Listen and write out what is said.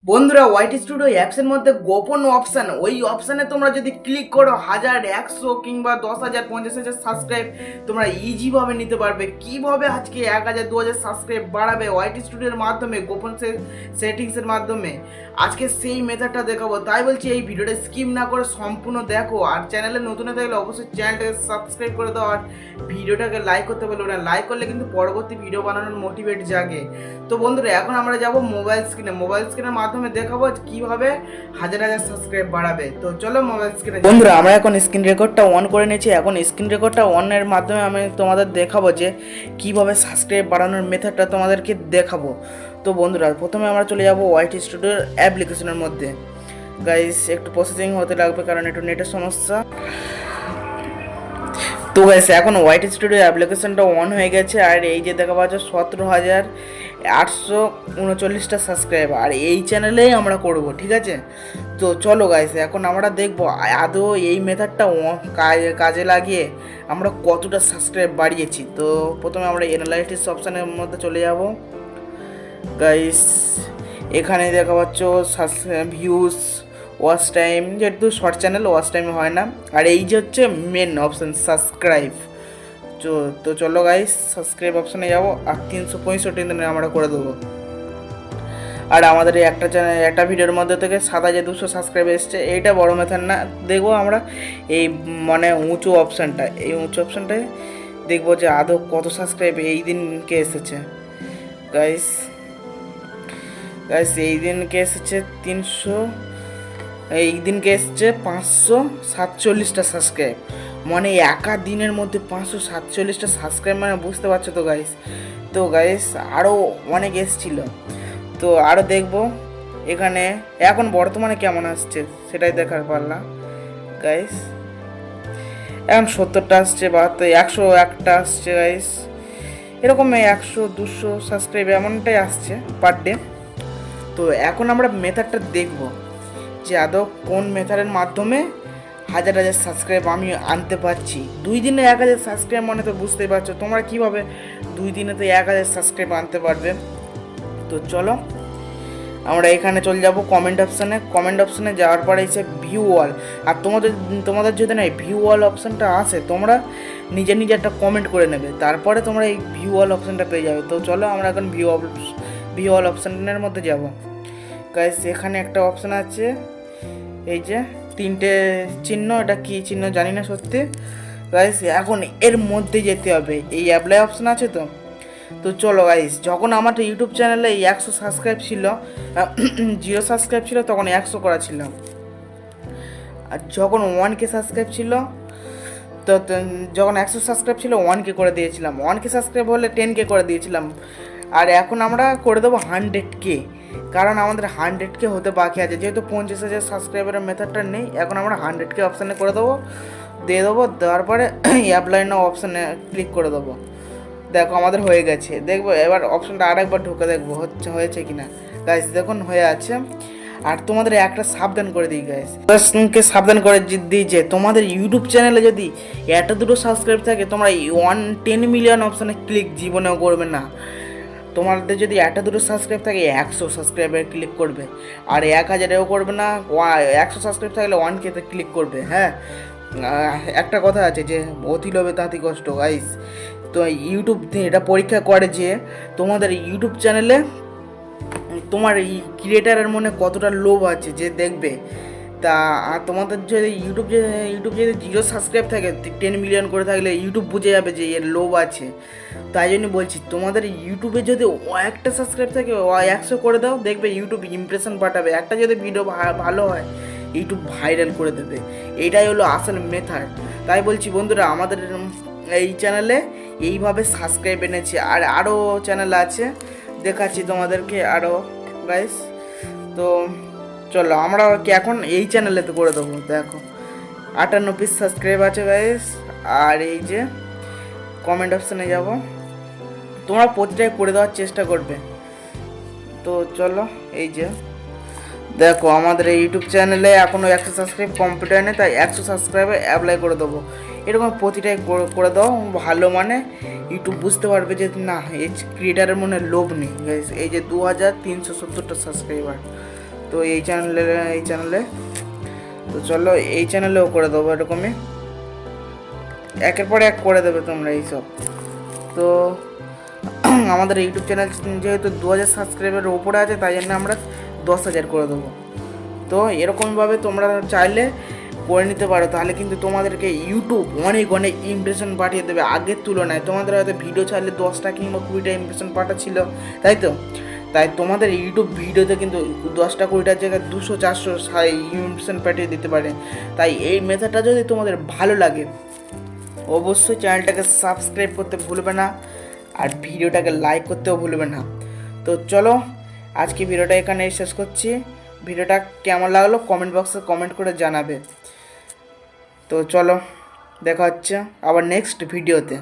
বন্ধুরা, white studio অ্যাপসের মধ্যে গোপন অপশান, ওই অপশানে তোমরা যদি ক্লিক করো 1000, 100 কিংবা 10,000, 50,000 সাবস্ক্রাইব তোমরা ইজিভাবে নিতে পারবে। কিভাবে আজকে 1000, 2000 সাবস্ক্রাইব বাড়াবে হোয়াইট স্টুডিওর মাধ্যমে, গোপন সেটিংসের মাধ্যমে, আজকে সেই মেথডটা দেখাবো। তাই বলছি এই ভিডিওটা স্কিপ না করে সম্পূর্ণ দেখো। আর চ্যানেলে নতুন হয়ে থাকলে অবশ্যই চ্যানেলটাকে সাবস্ক্রাইব করে দাও আর ভিডিওটাকে লাইক করতে বলবো না। লাইক করলে কিন্তু পরবর্তী ভিডিও বানানোর মোটিভেট জাগে। তো বন্ধুরা, এখন আমরা যাব মোবাইল স্ক্রিনের মাধ্যমে দেখাবো কিভাবে 1000 সাবস্ক্রাইব বাড়াবে। তো চলো মোবাইল স্ক্রিনে। বন্ধুরা, আমরা এখন স্ক্রিন রেকর্ডটা অন করে নিয়েছি। এখন স্ক্রিন রেকর্ডটা অনের মাধ্যমে আমি তোমাদের দেখাবো যে কিভাবে সাবস্ক্রাইব বাড়ানোর মেথডটা তোমাদেরকে দেখাবো। তো বন্ধুরা, প্রথমে আমরা চলে যাব হোয়াইট স্টুডিওর অ্যাপ্লিকেশনের মধ্যে। গাইস, একটু প্রসেসিং হতে লাগবে কারণ একটু নেটের সমস্যা। তো গাইস, এখন হোয়াইট স্টুডিও অ্যাপ্লিকেশনটা অন হয়ে গেছে। আর এই যে দেখা পাচ্ছ 17,839টা সাবস্ক্রাইবার, আর এই চ্যানেলেই আমরা করব, ঠিক আছে? তো চলো গাইস, এখন আমরা দেখবো আদৌ এই মেথডটা কাজে লাগিয়ে আমরা কতটা সাবস্ক্রাইব বাড়িয়েছি। তো প্রথমে আমরা অ্যানালাইটিক্স অপশানের মধ্যে চলে যাব। গাইস, এখানে দেখা পাচ্ছ ভিউজ, ওয়াচ টাইম, যেহেতু শর্ট চ্যানেল ওয়াচ টাইম হয় না। আর এই যে হচ্ছে মেন অপশান সাবস্ক্রাইব। তো চলো গাইস, সাবস্ক্রাইব অপশানে যাবো আর 365 দিনে আমরা করে দেবো। আর আমাদের এই একটা ভিডিওর মধ্যে থেকে 7,200 সাবস্ক্রাইব এসছে। এইটা বড় মেথড না। দেখবো আমরা এই মানে উঁচু অপশানটা, এই উঁচু অপশানটায় দেখবো যে আদৌ কত সাবস্ক্রাইব এই দিনকে এসেছে। গাইস গাইস এই দিনকে এসেছে এই দিনকে এসছে 547টা সাবস্ক্রাইব। মানে একা দিনের মধ্যে 547টা সাবস্ক্রাইব, মানে বুঝতে পারছো তো গাইস। তো গাইস, আরও অনেক এসছিল। তো আরও দেখবো এখানে এখন বর্তমানে কেমন আসছে সেটাই দেখার পারলাম। গাইস, এখন 70টা আসছে, 72, 101টা আসছে গাইস। এরকম 100, 200 সাবস্ক্রাইব এমনটাই আসছে পার ডে। তো এখন আমরা মেথডটা দেখব যে আদৌ কোন মেথডের মাধ্যমে 1000 সাবস্ক্রাইব আমি আনতে পারছি। 2 দিনে 1000 সাবস্ক্রাইব মানে তো বুঝতেই পারছো তোমরা কীভাবে 2 দিনে তো 1000 সাবস্ক্রাইব আনতে পারবে। তো চলো আমরা এখানে চলে যাব কমেন্ট অপশানে যাওয়ার পরে এসে ভিউ ওয়াল। আর তোমাদের যদি না ভিউ ওয়াল অপশানটা আসে, তোমরা নিজে একটা কমেন্ট করে নেবে, তারপরে তোমরা এই ভিউ ওয়াল অপশানটা পেয়ে যাবে। তো চলো আমরা এখন ভিউ ওয়াল অপশানের মধ্যে যাব। গাইস, এখানে একটা অপশান আছে, এই যে 3টে চিহ্ন, এটা কী চিহ্ন জানি না সত্যি। গাইস, এখন এর মধ্যে যেতে হবে, এই অ্যাপ্লাই অপশান আছে। তো চলো গাইস, যখন আমার ইউটিউব চ্যানেলে 100 সাবস্ক্রাইব ছিল, 0 সাবস্ক্রাইব ছিল, তখন 100 করা ছিল। আর যখন 1K সাবস্ক্রাইব ছিল, তো যখন 100 সাবস্ক্রাইব ছিল 1K করে দিয়েছিলাম, 1K সাবস্ক্রাইব হলে 10K করে দিয়েছিলাম। আর এখন আমরা করে দেবো 100K, কারণ আমাদের 100K হতে বাকি আছে। যেহেতু 50,000 সাবস্ক্রাইবারের মেথডটা নেই, এখন আমরা 100K অপশানে করে দেবো। দেওয়ার পরে অ্যাপ্লাই নাও অপশানে ক্লিক করে দেবো। দেখো আমাদের হয়ে গেছে। দেখবো এবার অপশানটা আরেকবার ঢুকে দেখবো হয়েছে কিনা। গাইস, দেখুন হয়ে আছে। আর তোমাদের একটা সাবধান করে দিই গাইস, সাবধান করে দিই যে তোমাদের ইউটিউব চ্যানেলে যদি একটা দুটো সাবস্ক্রাইব থাকে, তোমরা 10 মিলিয়ন অপশানে ক্লিক জীবনেও করবে না। তোমাদের যদি একটা দুটো সাবস্ক্রাইব থাকে 100 সাবস্ক্রাইবে ক্লিক করবে, আর 1000এও করবে না। 100 সাবস্ক্রাইব থাকলে 1Kতে ক্লিক করবে। হ্যাঁ, একটা কথা আছে যে অতি লোভে তাঁতি কষ্ট। গাইস, তো ইউটিউব এটা পরীক্ষা করে যে তোমাদের ইউটিউব চ্যানেলে তোমার এই ক্রিয়েটারের মনে কতটা লোভ আছে যে দেখবে। তা তোমাদের যদি ইউটিউব যদি 0 সাবস্ক্রাইব থাকে, 10 মিলিয়ন করে থাকলে ইউটিউব বুঝে যাবে যে এর লোভ আছে। তাই জন্য বলছি, তোমাদের ইউটিউবে যদি একটা সাবস্ক্রাইব থাকে 100 করে দাও, দেখবে ইউটিউব ইমপ্রেশন পাঠাবে। একটা যদি ভিডিও ভালো হয়, ইউটিউব ভাইরাল করে দেবে। এটাই হলো আসল মেথড। তাই বলছি বন্ধুরা, আমাদের এই চ্যানেলে এইভাবে সাবস্ক্রাইব এনেছে। আর আরও চ্যানেল আছে, দেখাচ্ছি তোমাদেরকে আরও। গাইস, তো চলো আমরা এখন এই চ্যানেলেতে করে দেবো। দেখো 58 পিস সাবস্ক্রাইব আছে গাইস। আর এই যে কমেন্ট অপশানে যাব, তোমরা প্রতিটাই করে দেওয়ার চেষ্টা করবে। তো চলো, এই যে দেখো আমাদের এই ইউটিউব চ্যানেলে এখনও 100 সাবস্ক্রাইব কমপ্লিট হয়নি, তাই 100 সাবস্ক্রাইবে অ্যাপ্লাই করে দেবো। এরকম প্রতিটাই করে দাও ভালো, মানে ইউটিউব বুঝতে পারবে যে না, এই ক্রিয়েটারের মনে লোভ নেই। এই যে 2370টা সাবস্ক্রাইবার। তো এই চ্যানেলে তো চলো এই চ্যানেলেও করে দেবো এরকমই, একের পর এক করে দেবে তোমরা এইসব। তো আমাদের ইউটিউব চ্যানেল যেহেতু 2000 সাবস্ক্রাইবারের ওপরে আছে, তাই জন্য আমরা 10,000 করে দেবো। তো এরকমভাবে তোমরা চাইলে করে নিতে পারো, তাহলে কিন্তু তোমাদেরকে ইউটিউব অনেক অনেক ইমপ্রেশন পাঠিয়ে দেবে আগের তুলনায়। তোমাদের হয়তো ভিডিও ছাড়লে 10টা কিংবা 20টা ইমপ্রেশন পাঠাচ্ছিল, তাই তো? তাই তোমাদের ইউটিউব ভিডিওতে কিন্তু 10টা 20টার জায়গায় 200 400 ইমপ্রেশন পাঠিয়ে দিতে পারে। তাই এই মেথডটা যদি তোমাদের ভালো লাগে, অবশ্যই চ্যানেলটাকে সাবস্ক্রাইব করতে ভুলবে না, আর ভিডিওটাকে লাইক করতেও ভুলবে না। তো চলো আজকে ভিডিওটা এখানে শেষ করছি। ভিডিওটা কেমন লাগলো কমেন্ট বক্সে কমেন্ট করে জানাবে। তো চলো দেখা হচ্ছে আবার নেক্সট ভিডিওতে।